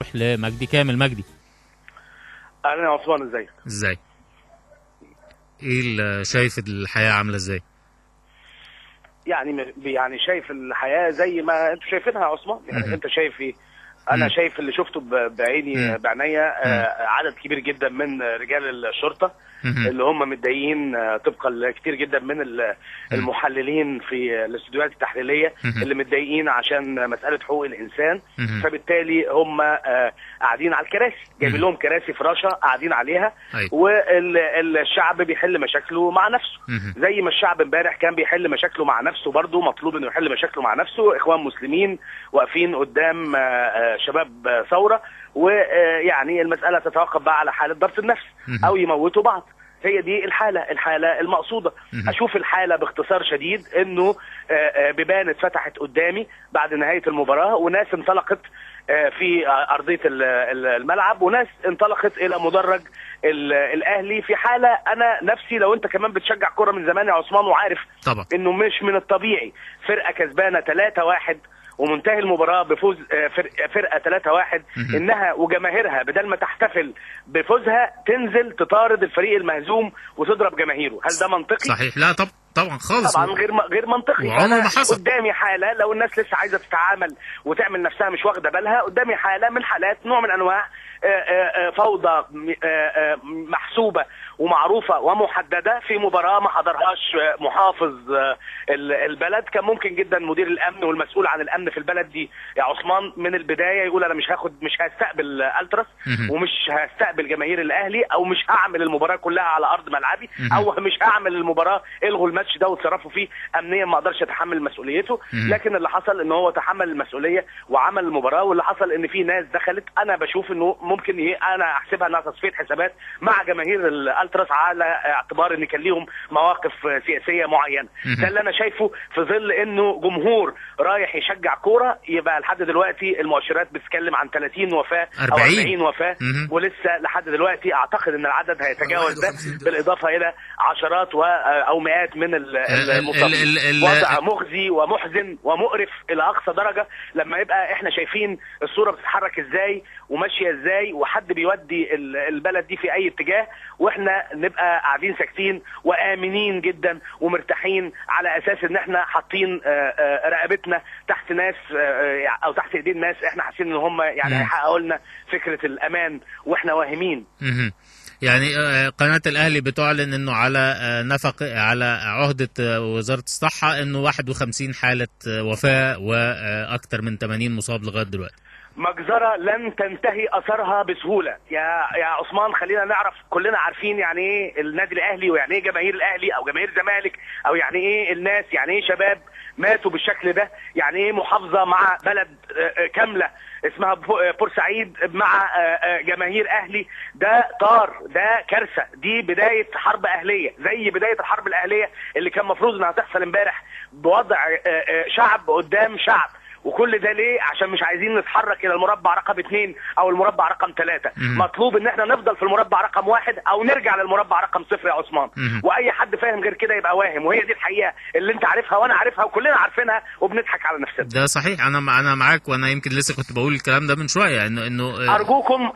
نروح لمجدي كامل. مجدي، اهلا يا عثمان، ازيك؟ ازاي؟ ايه اللي شايف الحياة عاملة ازاي؟ يعني شايف الحياه زي ما انتوا شايفينها يا عثمان. يعني انت شايف ايه؟ انا مم. شايف اللي شفته بعيني مم. بعناية. مم. عدد كبير جدا من رجال الشرطه مم. اللي هم متضايقين، طبقا لكتير جدا من مم. المحللين في الاستوديوهات التحليليه مم. اللي متضايقين عشان مساله حقوق الانسان. مم. فبالتالي هم قاعدين على الكراسي، جايبين مم. لهم كراسي فراشه قاعدين عليها، أيوة. والشعب بيحل مشاكله مع نفسه. مم. زي ما الشعب امبارح كان بيحل مشاكله مع نفسه، برضه مطلوب انه يحل مشاكله مع نفسه. اخوان مسلمين واقفين قدام شباب ثوره، ويعني المساله تتوقف بقى على حاله ضبط النفس او يموتوا بعض. هي دي الحاله المقصوده. اشوف الحاله باختصار شديد انه بيبان اتفتحت قدامي بعد نهايه المباراه، وناس انطلقت في ارضيه الملعب، وناس انطلقت الى مدرج الاهلي. في حاله انا نفسي، لو انت كمان بتشجع كوره من زمان يا عثمان وعارف طبعا انه مش من الطبيعي فرقه كسبانه 3-1 ومنتهي المباراه بفوز فرقه 3-1 انها وجماهيرها بدل ما تحتفل بفوزها تنزل تطارد الفريق المهزوم وتضرب جماهيره. هل ده منطقي؟ صحيح. لا طبعا خالص. طبعا غير منطقي. وعمره ما حصل. قدامي حاله، لو الناس لسه عايزه تتعامل وتعمل نفسها مش واخده بالها، قدامي حاله من حالات نوع من انواع فوضى محسوبه ومعروفه ومحدده في مباراه ما حضرهاش محافظ البلد. كان ممكن جدا مدير الامن والمسؤول عن الامن في البلد دي يا عثمان من البدايه يقول انا مش هستقبل التراس ومش هستقبل جماهير الاهلي، او مش هعمل المباراه كلها على ارض ملعبي، او مش هعمل المباراه، الغوا الماتش ده وتصرفوا فيه امنيا، ما اقدرش اتحمل مسؤوليته. لكن اللي حصل ان هو تحمل المسؤوليه وعمل المباراه، واللي حصل ان في ناس دخلت انا بشوف انه ممكن انا احسبها انها تصفيه حسابات مع جماهير الالتراس على اعتبار ان كان ليهم مواقف سياسيه معينه. ده اللي انا شايفه في ظل انه جمهور رايح يشجع كوره. يبقى لحد دلوقتي المؤشرات بتتكلم عن 30 وفاه او 40 وفاه، ولسه لحد دلوقتي اعتقد ان العدد هيتجاوز ده، بالاضافه الى عشرات او مئات من المصابين. وضع مخزي ومحزن ومقرف الى اقصى درجه لما يبقى احنا شايفين الصوره بتتحرك ازاي وماشيه ازاي، وحد بيودي البلد دي في اي اتجاه، واحنا نبقى قاعدين ساكتين وامنين جدا ومرتاحين على اساس ان احنا حاطين رقبتنا تحت ناس او تحت ايدين ناس احنا حاسين ان هم يعني هيحققوا لنا فكره الامان واحنا واهمين. يعني قناة الأهلي بتعلن إنه على على عهدة وزارة الصحة إنه 51 حالة وفاة وأكثر من 80 مصاب لغاية دلوقتي. مجزرة لن تنتهي أثرها بسهولة يا عثمان. خلينا نعرف، كلنا عارفين يعني إيه النادي الأهلي، ويعني إيه جماهير الأهلي أو جماهير الزمالك، أو يعني إيه الناس، يعني إيه شباب ماتوا بالشكل ده، يعني إيه محافظة مع بلد كاملة اسمها بورسعيد مع جماهير أهلي. ده طار، ده كارثة، دي بداية حرب أهلية زي بداية الحرب الأهلية اللي كان مفروض إنها تحصل امبارح بوضع شعب قدام شعب. وكل ده ليه؟ عشان مش عايزين نتحرك الى المربع رقم 2 او المربع رقم 3. مطلوب ان احنا نفضل في المربع رقم 1 او نرجع للمربع رقم 0 يا عثمان. واي حد فاهم غير كده يبقى واهم، وهي دي الحقيقه اللي انت عارفها وانا عارفها وكلنا عارفينها وبنضحك على نفسنا. ده صحيح. انا معاك، وانا يمكن لسه كنت بقول الكلام ده من شويه انه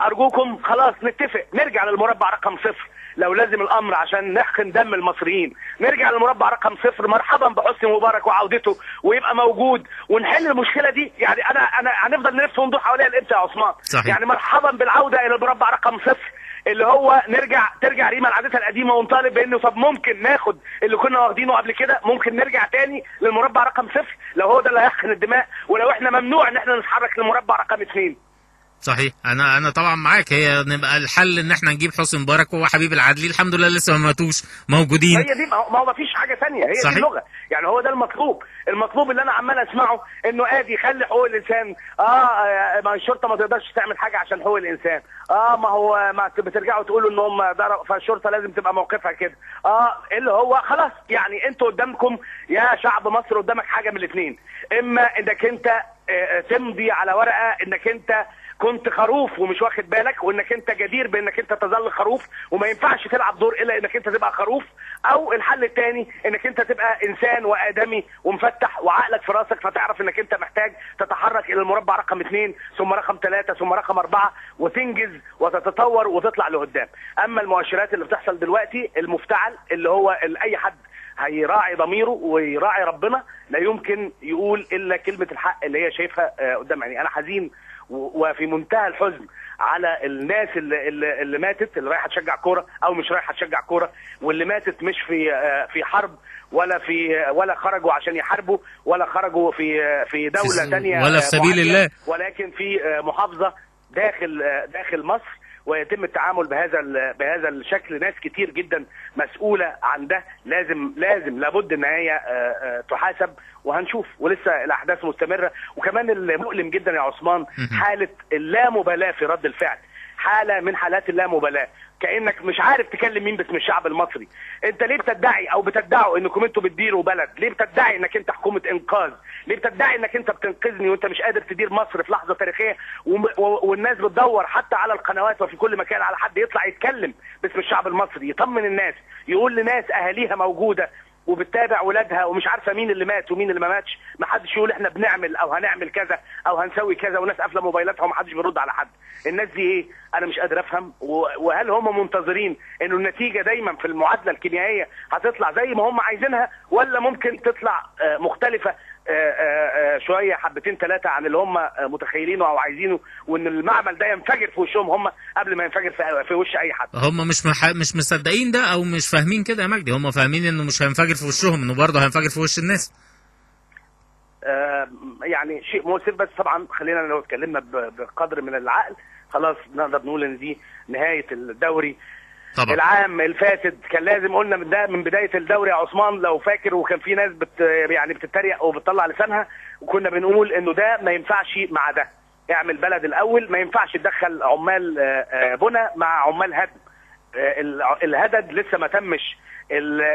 ارجوكم خلاص نتفق نرجع للمربع رقم 0. لو لازم الامر عشان نحقن دم المصريين نرجع للمربع رقم 0. مرحبا بحسني مبارك وعودته ويبقى موجود ونحل المشكله دي. يعني انا هنفضل نلف وندور حواليها لامتى يا عثمان؟ صحيح. يعني مرحبا بالعوده الى المربع رقم 0 اللي هو ترجع ريما لعادتها القديمه ونطالب بانه طب ممكن ناخد اللي كنا واخدينه قبل كده، ممكن نرجع تاني للمربع رقم 0 لو هو ده اللي هيحقن الدماء، ولو احنا ممنوع ان احنا نتحرك للمربع رقم 2. صحيح. انا طبعا معاك. هي نبقى الحل ان احنا نجيب حسني مبارك وهو حبيب العدلي، الحمد لله لسه ما ماتوش موجودين. هي دي، ما هو ما فيش حاجه ثانيه، هي صحيح. دي اللغه. يعني هو ده المطلوب اللي انا عمال اسمعه، انه ادي خلي حقوق الانسان. ما الشرطه ما تقدرش تعمل حاجه عشان حقوق الانسان. ما هو ما بترجعوا تقولوا ان هم فالشرطه لازم تبقى موقفها كده. اللي هو خلاص، يعني انتوا قدامكم يا شعب مصر قدامك حاجه من الاثنين، اما انك انت تمضي على ورقه انك انت كنت خروف ومش واخد بالك، وانك انت جدير بانك انت تظل خروف وما ينفعش تلعب دور الا انك انت تبقى خروف، او الحل الثاني انك انت تبقى انسان وادمي ومفتح وعقلك في راسك، فتعرف انك انت محتاج تتحرك الى المربع رقم 2 ثم رقم 3 ثم رقم 4 وتنجز وتتطور وتطلع لقدام. اما المؤشرات اللي بتحصل دلوقتي المفتعل اللي هو اي حد هيراعي ضميره ويراعي ربنا لا يمكن يقول الا كلمه الحق اللي هي شايفها قدام عيني. انا حزين وفي منتهى الحزن على الناس اللي ماتت، اللي رايحه تشجع كوره او مش رايحه تشجع كوره، واللي ماتت مش في حرب ولا خرجوا عشان يحاربوا، ولا خرجوا في دوله ثانيه ولا في سبيل الله، ولكن في محافظه داخل مصر، ويتم التعامل بهذا الشكل. ناس كتير جدا مسؤوله عن ده، لازم لابد ان هي تحاسب، وهنشوف. ولسه الاحداث مستمره. وكمان المؤلم جدا يا عثمان حاله اللامبالاه في رد الفعل، حاله من حالات اللامبالاه، كانك مش عارف تكلم مين باسم الشعب المصري. انت ليه بتدعي او بتدعوا انكم انتوا بتديروا بلد؟ ليه بتدعي انك انت حكومه انقاذ؟ ليه بتدعي انك انت بتنقذني وانت مش قادر تدير مصر في لحظه تاريخيه؟ والناس بتدور حتى على القنوات وفي كل مكان على حد يطلع يتكلم باسم الشعب المصري، يطمن الناس، يقول لناس اهاليها موجوده وبتتابع ولادها ومش عارفه مين اللي مات ومين اللي ما ماتش. ما حدش يقول احنا بنعمل او هنعمل كذا او هنسوي كذا، وناس قافله موبايلاتها وما حدش بيرد على حد. الناس دي ايه؟ انا مش قادر افهم. وهل هم منتظرين انه النتيجه دايما في المعادله الكيميائيه هتطلع زي ما هم عايزينها، ولا ممكن تطلع مختلفه شويه حبتين ثلاثه عن اللي هم متخيلينه او عايزينه، وان المعمل ده ينفجر في وشهم هم قبل ما ينفجر في وش اي حد؟ هم مش مصدقين ده او مش فاهمين كده يا مجدي. هم فاهمين انه مش هينفجر في وشهم، انه برضه هينفجر في وش الناس. يعني شيء مؤسف. بس طبعا خلينا لو اتكلمنا بقدر من العقل خلاص نقدر نقول ان دي نهايه الدوري طبعا. العام الفاسد كان لازم قلنا من بدايه الدوري يا عثمان لو فاكر، وكان في ناس يعني بتتريق وبتطلع لسانها، وكنا بنقول انه ده ما ينفعش مع ده. اعمل بلد الاول، ما ينفعش تدخل عمال بنى مع عمال هدم. الهدد لسه ما تمش،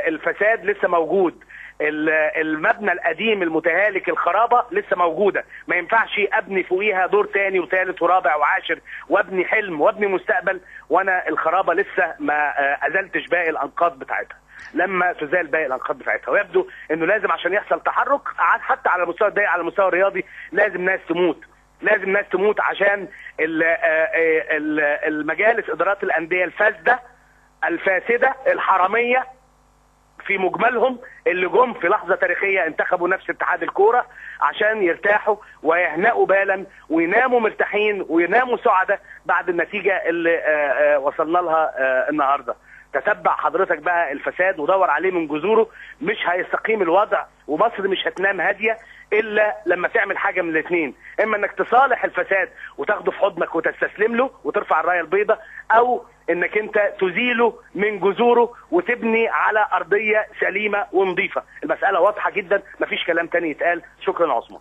الفساد لسه موجود، المبنى القديم المتهالك الخرابه لسه موجوده. ما ينفعش ابني فوقيها دور تاني وثالث ورابع وعاشر وابني حلم وابني مستقبل وانا الخرابه لسه ما ازلتش باقي الانقاض بتاعتها. لما تزال باقي الانقاض بتاعتها، ويبدو انه لازم عشان يحصل تحرك حتى على المستوى الضيق على المستوى الرياضي لازم ناس تموت عشان المجالس ادارات الانديه الفاسده الحراميه في مجملهم اللي جم في لحظه تاريخيه انتخبوا نفس اتحاد الكوره عشان يرتاحوا ويهنأوا بالا ويناموا مرتاحين ويناموا سعداء بعد النتيجه اللي وصلنا لها النهارده. تتبع حضرتك بقى الفساد ودور عليه من جذوره، مش هيستقيم الوضع، ومصر مش هتنام هاديه الا لما تعمل حاجه من الاثنين: اما انك تصالح الفساد وتاخده في حضنك وتستسلم له وترفع الرايه البيضاء، او انك انت تزيله من جذوره وتبني على ارضيه سليمه ونظيفه. المساله واضحه جدا، مفيش كلام تاني يتقال. شكرا يا عثمان.